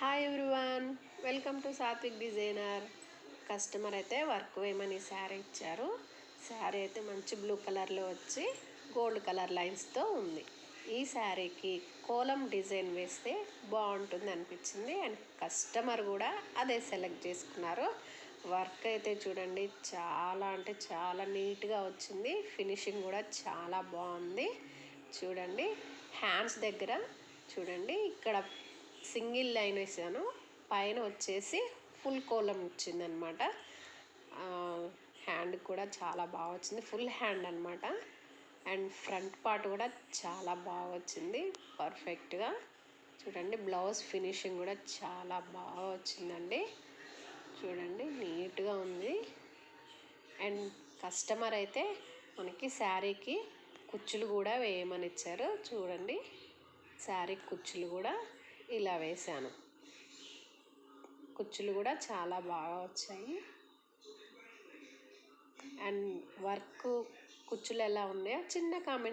Hi everyone, welcome to Satvik designer. Customer అయితే work వేయమని శారీ ఇచ్చారు. శారీ అయితే మంచి బ్లూ కలర్లో వచ్చి గోల్డ్ కలర్ లైన్స్తో ఉంది. ఈ శారీకి కోలం డిజైన్ వేస్తే బాగుంటుంది అనిపించింది అండ్ కస్టమర్ కూడా అదే సెలెక్ట్ చేసుకున్నారు. వర్క్ అయితే చూడండి, చాలా అంటే చాలా నీట్గా వచ్చింది. ఫినిషింగ్ కూడా చాలా బాగుంది. చూడండి, హ్యాండ్స్ దగ్గర చూడండి, ఇక్కడ సింగిల్ లైన్ వేసాను, పైన వచ్చేసి ఫుల్ కోలం వచ్చిందనమాట. హ్యాండ్ కూడా చాలా బాగా వచ్చింది, ఫుల్ హ్యాండ్ అనమాట. అండ్ ఫ్రంట్ పార్ట్ కూడా చాలా బాగా వచ్చింది పర్ఫెక్ట్గా. చూడండి, బ్లౌజ్ ఫినిషింగ్ కూడా చాలా బాగా వచ్చిందండి. చూడండి, నీట్గా ఉంది. అండ్ కస్టమర్ అయితే మనకి శారీకి కుచ్చులు కూడా వేయమని ఇచ్చారు. చూడండి, శారీ కుచ్చులు కూడా ఇలా వేసాను. కుచ్చులు కూడా చాలా బాగా వచ్చాయి. అండ్ వర్క్ కుచ్చులు ఎలా ఉన్నాయో చిన్న కామెంట్